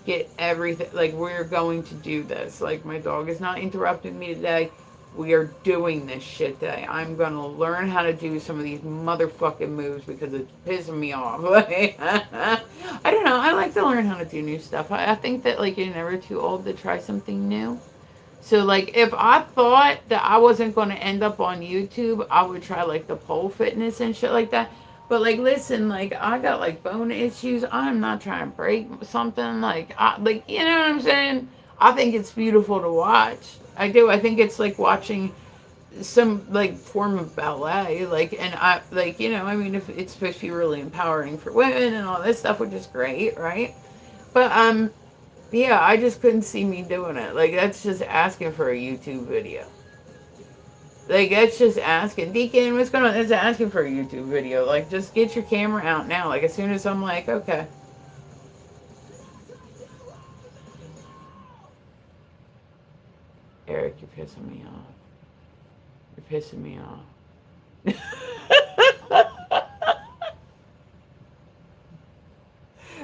get everything like we're going to do this. Like my dog is not interrupting me today. We are doing this shit today. I'm gonna learn how to do some of these motherfucking moves because it's pissing me off. I don't know. I like to learn how to do new stuff. I think that like you're never too old to try something new. So like if I thought that I wasn't going to end up on YouTube, I would try like the pole fitness and shit like that. But like listen, like I got like bone issues. I'm not trying to break something like you know what I'm saying? I think it's beautiful to watch. I do. I think it's like watching some like form of ballet like and I like you know I mean if it's supposed to be really empowering for women and all this stuff which is great, right? But yeah, I just couldn't see me doing it. Like, that's just asking for a YouTube video. Like, that's just asking. Deacon, what's going on? That's asking for a YouTube video. Like, just get your camera out now. Like, as soon as I'm like, okay. Eric, you're pissing me off. You're pissing me off.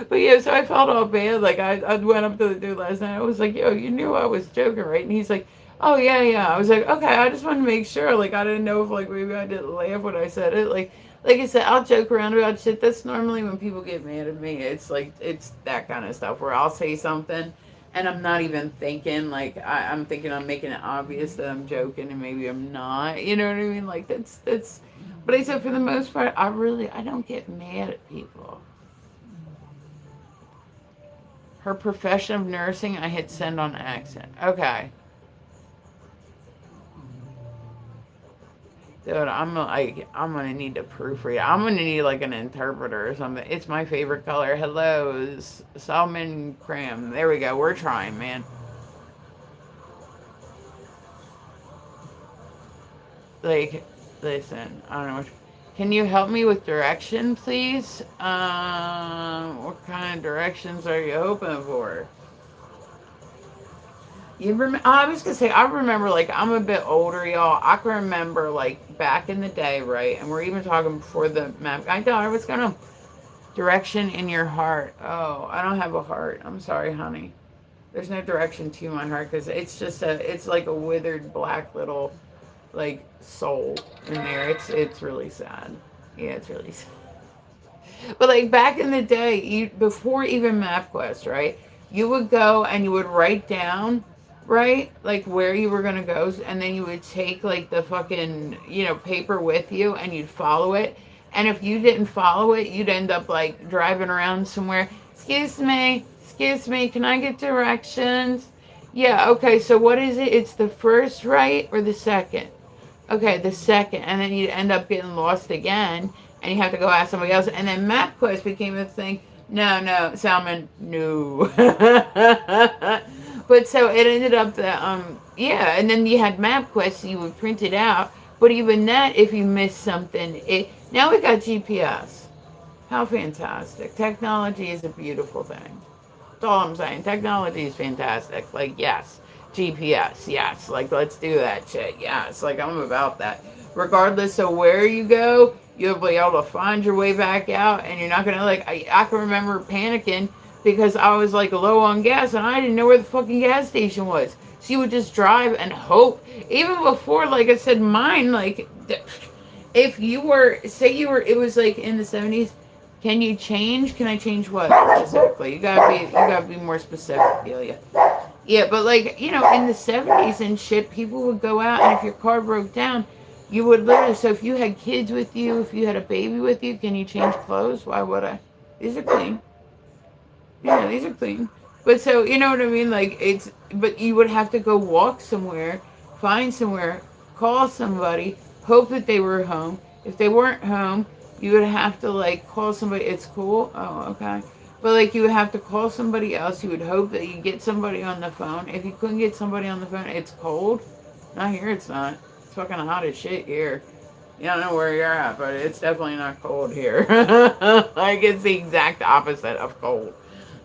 But yeah, so I felt all bad. Like I went up to the dude last night. I was like, "Yo, you knew I was joking, right?" And he's like, "Oh yeah, yeah." I was like, "Okay, I just wanted to make sure." Like I didn't know if like maybe I didn't laugh when I said it. Like I said, I'll joke around about shit. That's normally when people get mad at me. It's like it's that kind of stuff where I'll say something and I'm not even thinking. Like I'm thinking I'm making it obvious that I'm joking and maybe I'm not. You know what I mean? Like that's. But I said for the most part, I don't get mad at people. Her profession of nursing, I hit send on accident. Okay. Dude, I'm gonna need to proofread. I'm gonna need like an interpreter or something. It's my favorite color. Hello, salmon cram. There we go. We're trying, man. Like, listen, I don't know. Can you help me with direction, please? What kind of directions are you hoping for? I was gonna say, I remember, like, I'm a bit older, y'all. I can remember, like, back in the day, right? And we're even talking before the map. I thought I was gonna direction in your heart. Oh, I don't have a heart. I'm sorry, honey. There's no direction to my heart because it's like a withered black little, like, soul in there. It's really sad. Yeah, it's really sad. But like back in the day, you before even MapQuest, right? You would go and you would write down, right, like where you were gonna go, and then you would take like the fucking paper with you, and you'd follow it. And if you didn't follow it, you'd end up like driving around somewhere. Excuse me, can I get directions? Yeah, okay. So what is it? It's the first right or the second? Okay, the second, and then you end up getting lost again, and you have to go ask somebody else. And then MapQuest became a thing. No, no, Salmon, no. But so it ended up that yeah, and then you had MapQuest, so you would print it out. But even that, if you missed something, it now we got GPS. How fantastic! Technology is a beautiful thing. That's all I'm saying. Technology is fantastic. Like, yes, GPS, yes. Like, let's do that shit. Yes, like, I'm about that. Regardless of where you go, you'll be able to find your way back out, and you're not gonna, like, I can remember panicking because I was, like, low on gas, and I didn't know where the fucking gas station was. So you would just drive and hope. Even before, like I said, mine, like, if you were, say you were, it was, like, in the 70s, can you change? Can I change what specifically? You gotta be more specific, Delia. Yeah, but like in the 70s and shit, people would go out, and if your car broke down, you would literally. So if you had kids with you, if you had a baby with you, can you change clothes? Why would I? These are clean. Yeah, these are clean. But so you know what I mean? Like it's. But you would have to go walk somewhere, find somewhere, call somebody, hope that they were home. If they weren't home, you would have to like call somebody. It's cool. Oh, okay. But like you would have to call somebody else. You would hope that you get somebody on the phone. If you couldn't get somebody on the phone, it's cold. Not here. It's not. It's fucking hot as shit here. You don't know where you're at, but it's definitely not cold here. Like it's the exact opposite of cold.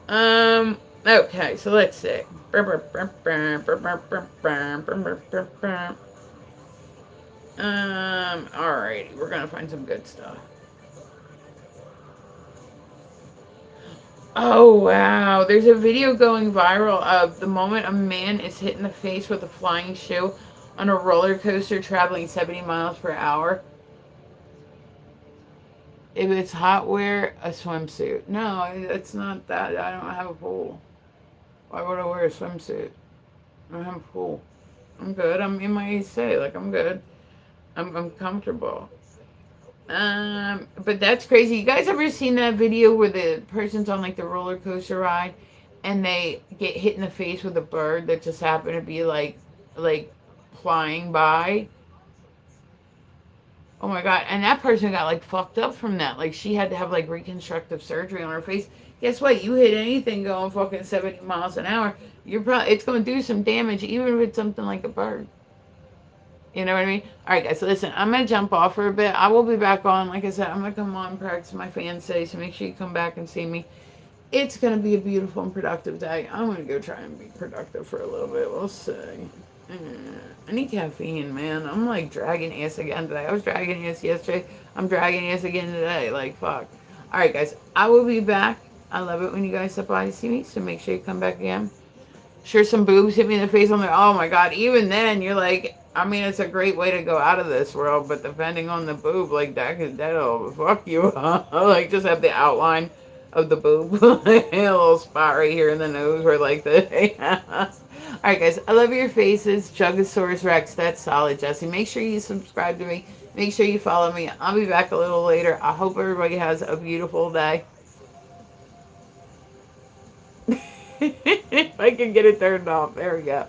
Okay, so let's see. Alrighty, we're gonna find some good stuff. Oh wow, there's a video going viral of the moment a man is hit in the face with a flying shoe on a roller coaster traveling 70 miles per hour. If it's hot, wear a swimsuit. No, it's not that. I don't have a pool. Why would I wear a swimsuit? I don't have a pool. I'm good. I'm in my AC. Like I'm good. I'm comfortable. But that's crazy. You guys ever seen that video where the person's on like the roller coaster ride, and they get hit in the face with a bird that just happened to be like flying by? Oh my god! And that person got like fucked up from that. Like she had to have like reconstructive surgery on her face. Guess what? You hit anything going fucking 70 miles an hour, you're probably it's going to do some damage, even if it's something like a bird. You know what I mean? All right, guys. So listen, I'm gonna jump off for a bit. I will be back on. Like I said, I'm gonna come on and practice my fan say. So make sure you come back and see me. It's gonna be a beautiful and productive day. I'm gonna go try and be productive for a little bit. We'll see. I need caffeine, man. I'm like dragging ass again today. I was dragging ass yesterday. I'm dragging ass again today. Like, fuck. All right, guys. I will be back. I love it when you guys stop by to see me, so make sure you come back again. Sure, some boobs hit me in the face. I'm like, oh my god. Even then, you're like, I mean, it's a great way to go out of this world, but depending on the boob, like that'll fuck you up. Like, just have the outline of the boob, a little spot right here in the nose, where like the. All right, guys. I love your faces, Chugosaurus Rex. That's solid, Jesse. Make sure you subscribe to me. Make sure you follow me. I'll be back a little later. I hope everybody has a beautiful day. If I can get it turned off. There we go.